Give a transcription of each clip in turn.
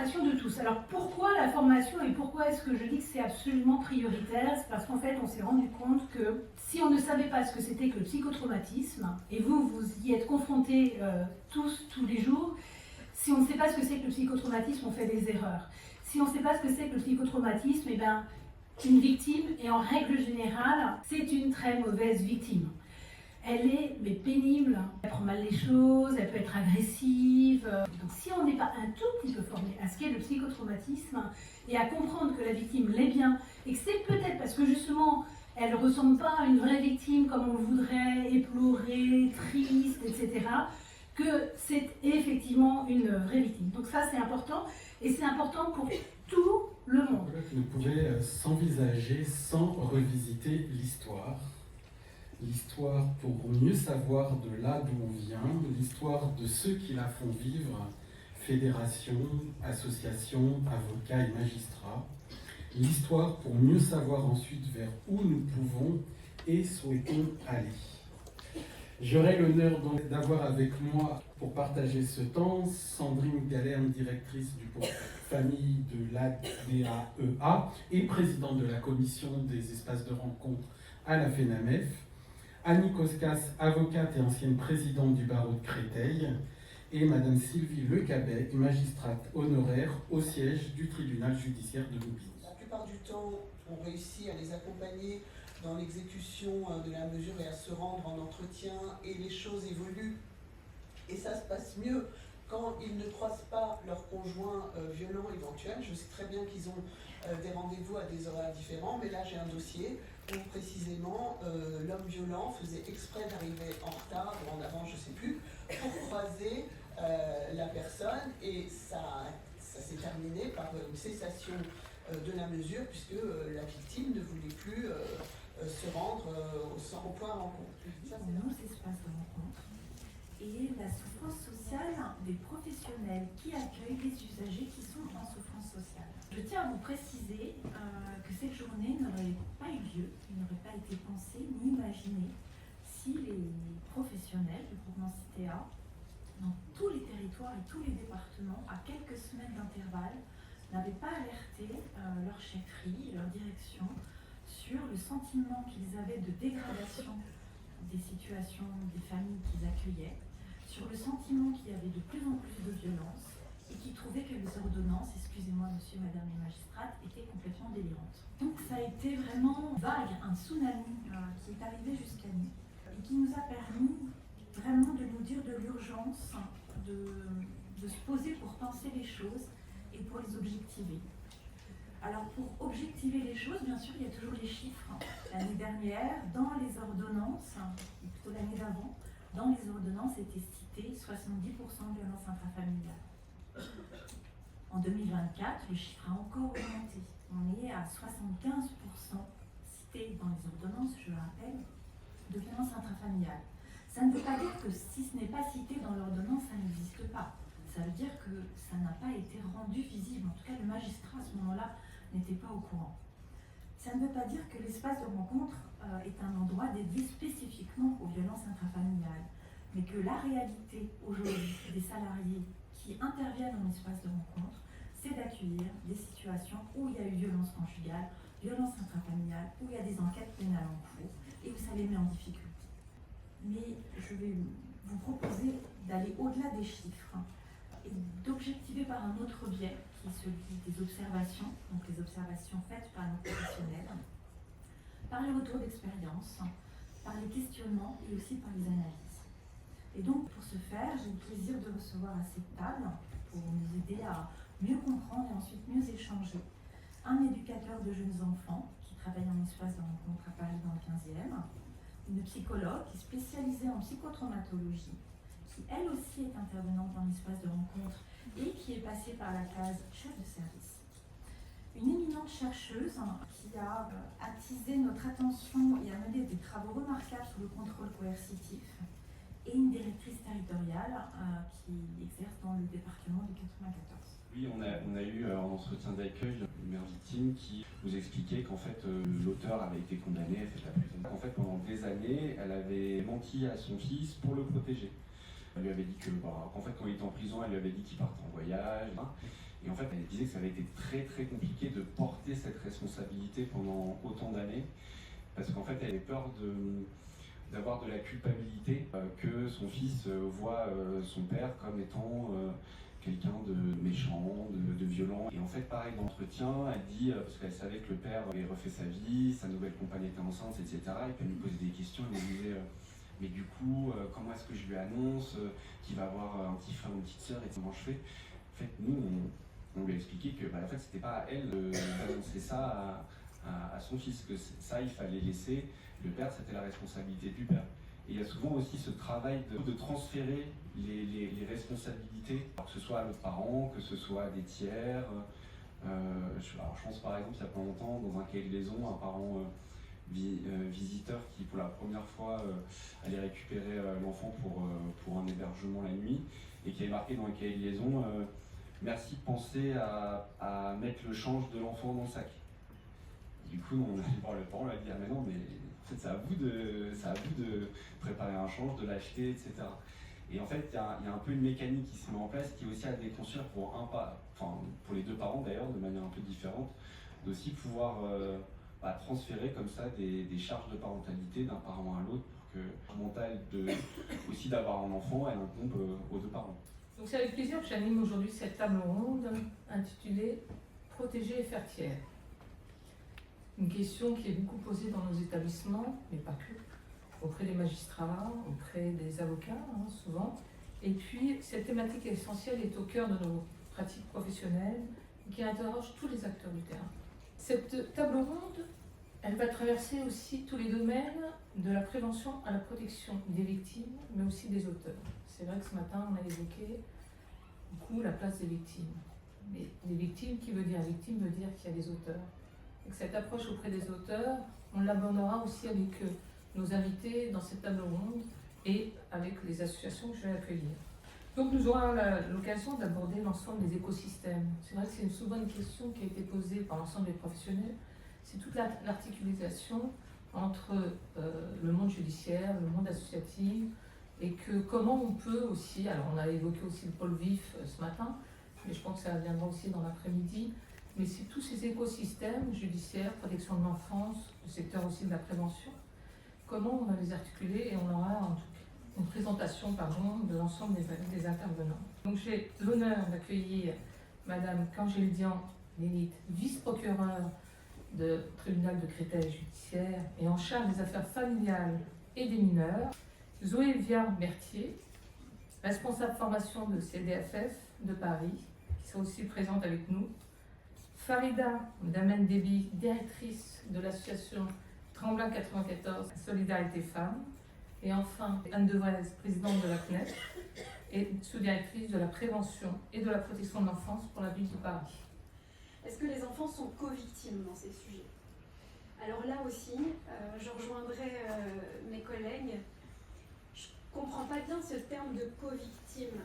formation de tous. Alors pourquoi la formation et pourquoi est-ce que je dis que c'est absolument prioritaire? C'est parce qu'en fait on s'est rendu compte que si on ne savait pas ce que c'était que le psychotraumatisme, et vous y êtes confrontés tous les jours, si on ne sait pas ce que c'est que le psychotraumatisme, on fait des erreurs. Si on ne sait pas ce que c'est que le psychotraumatisme, eh bien, une victime, et en règle générale, c'est une très mauvaise victime. Elle est pénible, elle prend mal les choses, elle peut être agressive. Donc si on n'est pas un tout petit peu formé à ce qu'est le psychotraumatisme et à comprendre que la victime l'est bien, et que c'est peut-être parce que justement elle ne ressemble pas à une vraie victime comme on le voudrait, éplorée, triste, etc., que c'est effectivement une vraie victime. Donc ça c'est important, et c'est important pour tout le monde. Vous pouvez s'envisager sans revisiter l'histoire. L'histoire pour mieux savoir de là d'où on vient, l'histoire de ceux qui la font vivre, fédération, association, avocats et magistrats. L'histoire pour mieux savoir ensuite vers où nous pouvons et souhaitons aller. J'aurai l'honneur d'avoir avec moi, pour partager ce temps, Sandrine Galerne, directrice du pôle famille de l'ADAEA et présidente de la commission des espaces de rencontre à la FENAMEF, Annie Koskas, avocate et ancienne présidente du barreau de Créteil, et Madame Sylvie Lecabet, magistrate honoraire au siège du tribunal judiciaire de Loubigny. La plupart du temps, on réussit à les accompagner dans l'exécution de la mesure et à se rendre en entretien, et les choses évoluent. Et ça se passe mieux quand ils ne croisent pas leur conjoint violent éventuel. Je sais très bien qu'ils ont des rendez-vous à des horaires différents, mais là j'ai un dossier où précisément l'homme violent faisait exprès d'arriver en retard ou en avant, je ne sais plus, pour croiser la personne, et ça s'est terminé par une cessation de la mesure, puisque la victime ne voulait plus se rendre au point rencontre. Nos espaces de rencontre et la souffrance sociale des professionnels qui accueillent les usagers qui sont en souffrance sociale. Je tiens à vous préciser que cette journée n'aurait pas eu lieu, n'aurait pas été pensée ni imaginée si les professionnels du groupement Citéa, dans tous les territoires et tous les départements, à quelques semaines d'intervalle, n'avaient pas alerté leur chefferie, leur direction, sur le sentiment qu'ils avaient de dégradation des situations des familles qu'ils accueillaient, sur le sentiment qu'il y avait de plus en plus de violence et qui trouvaient que les ordonnances, excusez-moi monsieur, madame les magistrates, étaient complètement délirantes. Donc ça a été vraiment vague, un tsunami qui est arrivé jusqu'à nous et qui nous a permis vraiment de nous dire de l'urgence de se poser pour penser les choses et pour les objectiver. Alors pour objectiver les choses, bien sûr, il y a toujours les chiffres. L'année dernière, dans les ordonnances, ou plutôt l'année d'avant, dans les ordonnances était cité 70% de violence intrafamiliale. En 2024, le chiffre a encore augmenté. On est à 75% cité dans les ordonnances, je le rappelle, de violence intrafamiliale. Ça ne veut pas dire que si ce n'est pas cité dans l'ordonnance, ça n'existe pas. Ça veut dire que ça n'a pas été rendu visible. En tout cas, le magistrat à ce moment-là n'était pas au courant. Ça ne veut pas dire que l'espace de rencontre est un endroit dédié spécifiquement aux violences intrafamiliales, mais que la réalité aujourd'hui des salariés qui interviennent en espace de rencontre, c'est d'accueillir des situations où il y a eu violence conjugale, violence intrafamiliale, où il y a des enquêtes pénales en cours et où ça les met en difficulté. Mais je vais vous proposer d'aller au-delà des chiffres et d'objectiver par un autre biais, qui est celui des observations, donc les observations faites par nos professionnels, par les retours d'expérience, par les questionnements et aussi par les analyses. Et donc pour ce faire, j'ai le plaisir de recevoir à cette table, pour nous aider à mieux comprendre et ensuite mieux échanger, un éducateur de jeunes enfants qui travaille en espace de rencontre à Paris dans le 15e, une psychologue qui est spécialisée en psychotraumatologie, qui elle aussi est intervenante dans l'espace de rencontre et qui est passée par la case chef de service. Une éminente chercheuse qui a attisé notre attention et a mené des travaux remarquables sur le contrôle coercitif, et une directrice territoriale qui exerce dans le département du 94. Oui, on a eu en entretien d'accueil une mère victime qui vous expliquait qu'en fait l'auteur avait été condamné, elle fait la prison. En fait, pendant des années, elle avait menti à son fils pour le protéger. Elle lui avait dit que, en fait, quand il était en prison, elle lui avait dit qu'il partait en voyage. Et en fait, elle disait que ça avait été très très compliqué de porter cette responsabilité pendant autant d'années, parce qu'en fait, elle avait peur d'avoir de la culpabilité, que son fils voit son père comme étant quelqu'un de méchant, de violent. Et en fait, pareil, dans l'entretien, elle dit, parce qu'elle savait que le père avait refait sa vie, sa nouvelle compagne était enceinte, etc. Et puis elle me posait des questions, elle me disait, mais du coup, comment est-ce que je lui annonce qu'il va avoir un petit frère ou une petite sœur, et comment je fais? En fait, nous, on lui a expliqué que en fait, c'était pas à elle d'annoncer ça à son fils, que ça, il fallait laisser le père, c'était la responsabilité du père. Et il y a souvent aussi ce travail de transférer les responsabilités, alors que ce soit à l'autre parent, que ce soit à des tiers. Alors je pense par exemple, il y a pas longtemps, dans un cahier de liaison, un parent visiteur qui pour la première fois allait récupérer l'enfant pour un hébergement la nuit, et qui avait marqué dans le cahier de liaison merci de penser à mettre le change de l'enfant dans le sac. Et du coup, on a allé voir le parent, on lui a dit ah mais non, mais en fait c'est à vous de préparer un change, de l'acheter, etc. Et en fait, il y a un peu une mécanique qui se met en place qui est aussi à déconstruire pour pour les deux parents d'ailleurs, de manière un peu différente, d'aussi pouvoir transférer comme ça des charges de parentalité d'un parent à l'autre, pour que le mental aussi d'avoir un enfant, elle incombe aux deux parents. Donc c'est avec plaisir que j'anime aujourd'hui cette table ronde intitulée « Protéger et faire tiers ». Une question qui est beaucoup posée dans nos établissements, mais pas que, auprès des magistrats, auprès des avocats, souvent. Et puis, cette thématique essentielle est au cœur de nos pratiques professionnelles et qui interroge tous les acteurs du terrain. Cette table ronde, elle va traverser aussi tous les domaines de la prévention à la protection des victimes, mais aussi des auteurs. C'est vrai que ce matin, on a évoqué beaucoup la place des victimes. Mais les victimes, qui veut dire victime, veut dire qu'il y a des auteurs. Et que cette approche auprès des auteurs, on l'abordera aussi avec nos invités dans cette table ronde et avec les associations que je vais accueillir. Donc nous aurons l'occasion d'aborder l'ensemble des écosystèmes. C'est vrai que c'est une souvent une question qui a été posée par l'ensemble des professionnels. C'est toute l'articulation entre le monde judiciaire, le monde associatif, et que comment on peut aussi, alors on a évoqué aussi le pôle vif ce matin, mais je pense que ça viendra aussi dans l'après-midi, mais c'est tous ces écosystèmes judiciaires, protection de l'enfance, le secteur aussi de la prévention, comment on va les articuler, et on aura en tout cas une présentation de l'ensemble des intervenants. Donc j'ai l'honneur d'accueillir Madame Kangel Dian-Lilith, vice-procureure du tribunal de créteil judiciaire et en charge des affaires familiales et des mineurs, Zoé Viard-Berthier, responsable formation de CDFF de Paris, qui sera aussi présente avec nous, Farida Damen Déby, directrice de l'association Tremblin 94 Solidarité Femmes, et enfin Anne Devrez, présidente de la CNEF et sous-directrice de la prévention et de la protection de l'enfance pour la ville de Paris. Est-ce que les enfants sont co-victimes dans ces sujets? Alors là aussi, je rejoindrai mes collègues. Je ne comprends pas bien ce terme de co-victime.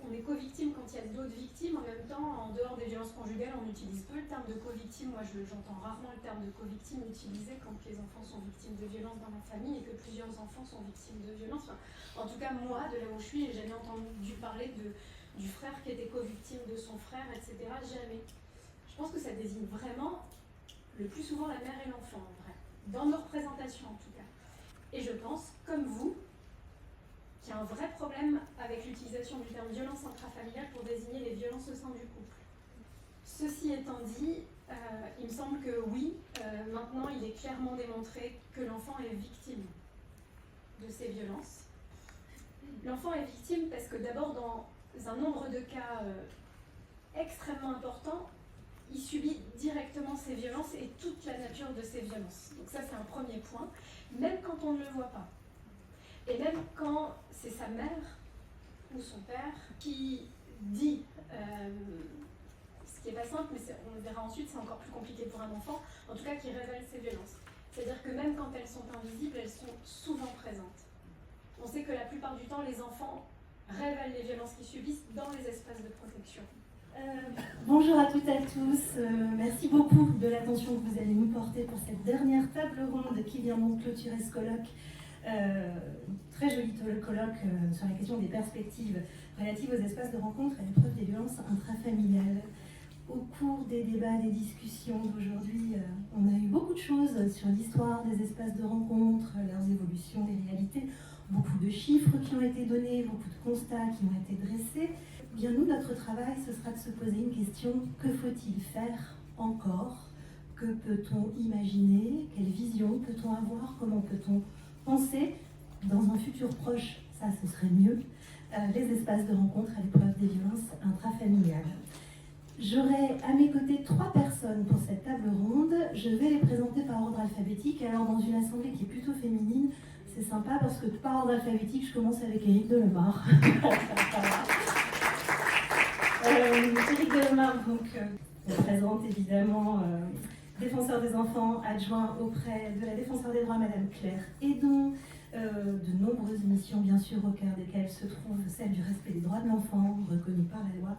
On est co-victime quand il y a d'autres victimes. En même temps, en dehors des violences conjugales, on utilise peu le terme de co-victime. Moi, j'entends rarement le terme de co-victime utilisé quand les enfants sont victimes de violences dans la famille et que plusieurs enfants sont victimes de violences. Enfin, en tout cas, moi, de là où je suis, j'ai jamais entendu parler du frère qui était co-victime de son frère, etc. Jamais. Je pense que ça désigne vraiment, le plus souvent, la mère et l'enfant, en vrai. Dans nos représentations, en tout cas. Et je pense, comme vous, qu'il y a un vrai problème avec l'utilisation du terme violence intrafamiliale pour désigner les violences au sein du couple. Ceci étant dit, il me semble que oui, maintenant il est clairement démontré que l'enfant est victime de ces violences. L'enfant est victime parce que d'abord dans un nombre de cas extrêmement important, il subit directement ces violences et toute la nature de ces violences. Donc ça c'est un premier point, même quand on ne le voit pas. Et même quand c'est sa mère ou son père qui dit, ce qui n'est pas simple, mais on le verra ensuite, c'est encore plus compliqué pour un enfant, en tout cas qui révèle ces violences. C'est-à-dire que même quand elles sont invisibles, elles sont souvent présentes. On sait que la plupart du temps, les enfants révèlent les violences qu'ils subissent dans les espaces de protection. Bonjour à toutes et à tous, merci beaucoup de l'attention que vous allez nous porter pour cette dernière table ronde qui vient donc clôturer ce colloque Très joli colloque sur la question des perspectives relatives aux espaces de rencontre et à l'épreuve des violences intrafamiliales. Au cours des débats, des discussions d'aujourd'hui, on a eu beaucoup de choses sur l'histoire des espaces de rencontre, leurs évolutions, les réalités, beaucoup de chiffres qui ont été donnés, beaucoup de constats qui ont été dressés. Bien, nous, notre travail, ce sera de se poser une question: que faut-il faire encore? Que peut-on imaginer? Quelle vision peut-on avoir? Comment peut-on penser dans un futur proche, ça ce serait mieux, les espaces de rencontre à l'épreuve des violences intrafamiliales? J'aurai à mes côtés 3 personnes pour cette table ronde. Je vais les présenter par ordre alphabétique. Alors, dans une assemblée qui est plutôt féminine, c'est sympa parce que par ordre alphabétique, je commence avec Éric Delemare. Éric Delemare, donc, représente évidemment défenseur des enfants, adjoint auprès de la défenseur des droits, Madame Claire Hédon. De nombreuses missions, bien sûr, au cœur desquelles se trouve celle du respect des droits de l'enfant, reconnue par la loi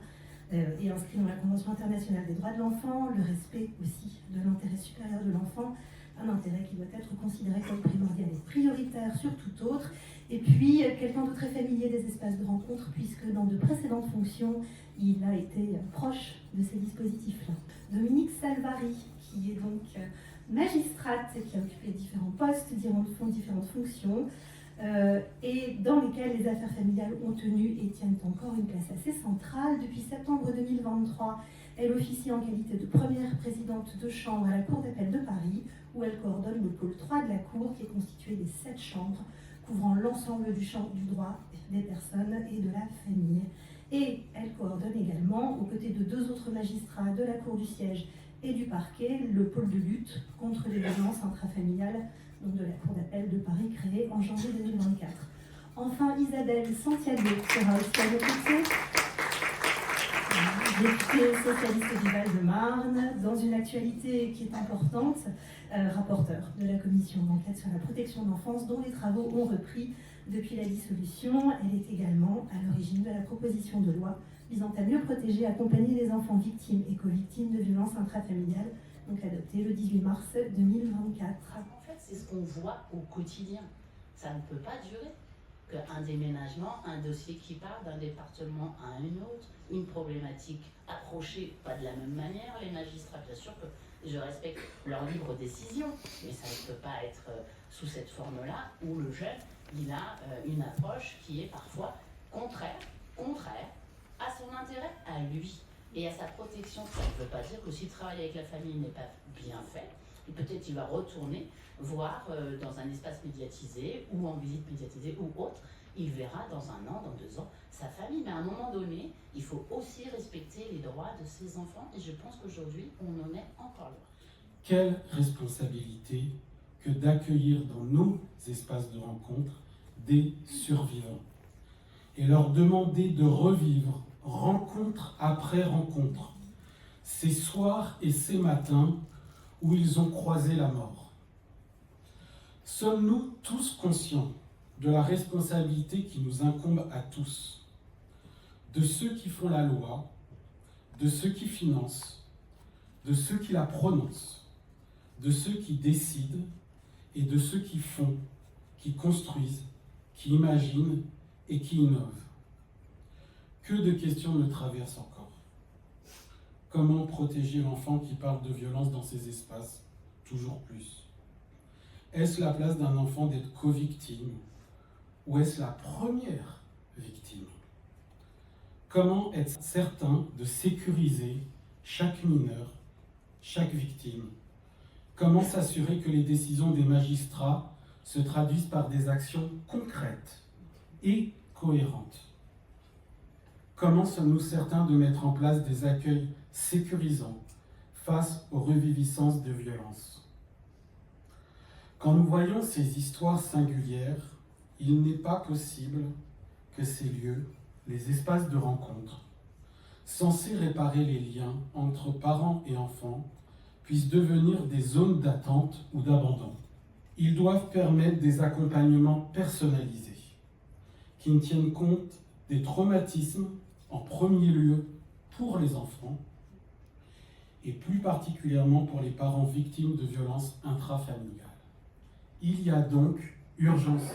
et inscrit dans la Convention internationale des droits de l'enfant, le respect aussi de l'intérêt supérieur de l'enfant, un intérêt qui doit être considéré comme primordial et prioritaire sur tout autre. Et puis, quelqu'un de très familier des espaces de rencontre, puisque dans de précédentes fonctions, il a été proche de ces dispositifs-là. Dominique Salvari, qui est donc magistrate, qui a occupé différents postes, différentes fonctions, et dans lesquelles les affaires familiales ont tenu et tiennent encore une place assez centrale. Depuis septembre 2023, elle officie en qualité de première présidente de chambre à la Cour d'appel de Paris, où elle coordonne le pôle 3 de la Cour, qui est constitué des 7 chambres, couvrant l'ensemble du champ du droit des personnes et de la famille. Et elle coordonne également, aux côtés de 2 autres magistrats de la Cour du siège et du parquet, le pôle de lutte contre les violences intrafamiliales, donc de la Cour d'appel de Paris, créée en janvier 2024. Enfin, Isabelle Santiago sera aussi à nos côtés, députée socialiste du Val-de-Marne, dans une actualité qui est importante, rapporteure de la commission d'enquête sur la protection de l'enfance, dont les travaux ont repris depuis la dissolution. Elle est également à l'origine de la proposition de loi visant à mieux protéger et accompagner les enfants victimes et co-victimes de violences intrafamiliales, donc adoptée le 18 mars 2024. En fait, c'est ce qu'on voit au quotidien. Ça ne peut pas durer. Qu'un déménagement, un dossier qui part d'un département à un autre, une problématique approchée pas de la même manière. Les magistrats, bien sûr que je respecte leur libre décision, mais ça ne peut pas être sous cette forme-là où le jeune, il a une approche qui est parfois contraire à son intérêt, à lui et à sa protection. Ça ne veut pas dire que si le travail avec la famille n'est pas bien fait, peut-être il va retourner voir dans un espace médiatisé ou en visite médiatisée ou autre, il verra dans 1 an, dans 2 ans, sa famille. Mais à un moment donné, il faut aussi respecter les droits de ses enfants et je pense qu'aujourd'hui, on en est encore là. Quelle responsabilité que d'accueillir dans nos espaces de rencontre des survivants et leur demander de revivre rencontre après rencontre ces soirs et ces matins où ils ont croisé la mort. Sommes-nous tous conscients de la responsabilité qui nous incombe à tous, de ceux qui font la loi, de ceux qui financent, de ceux qui la prononcent, de ceux qui décident et de ceux qui font, qui construisent, qui imaginent et qui innovent? Que de questions me traversent encore. Comment protéger l'enfant qui parle de violence dans ces espaces? Toujours plus. Est-ce la place d'un enfant d'être co-victime ou est-ce la première victime? Comment être certain de sécuriser chaque mineur, chaque victime? Comment s'assurer que les décisions des magistrats se traduisent par des actions concrètes et cohérentes? Comment sommes-nous certains de mettre en place des accueils sécurisants face aux reviviscences de violences? Quand nous voyons ces histoires singulières, il n'est pas possible que ces lieux, les espaces de rencontre, censés réparer les liens entre parents et enfants, puissent devenir des zones d'attente ou d'abandon. Ils doivent permettre des accompagnements personnalisés, qui ne tiennent compte des traumatismes en premier lieu pour les enfants, et plus particulièrement pour les parents victimes de violences intrafamiliales. Il y a donc urgence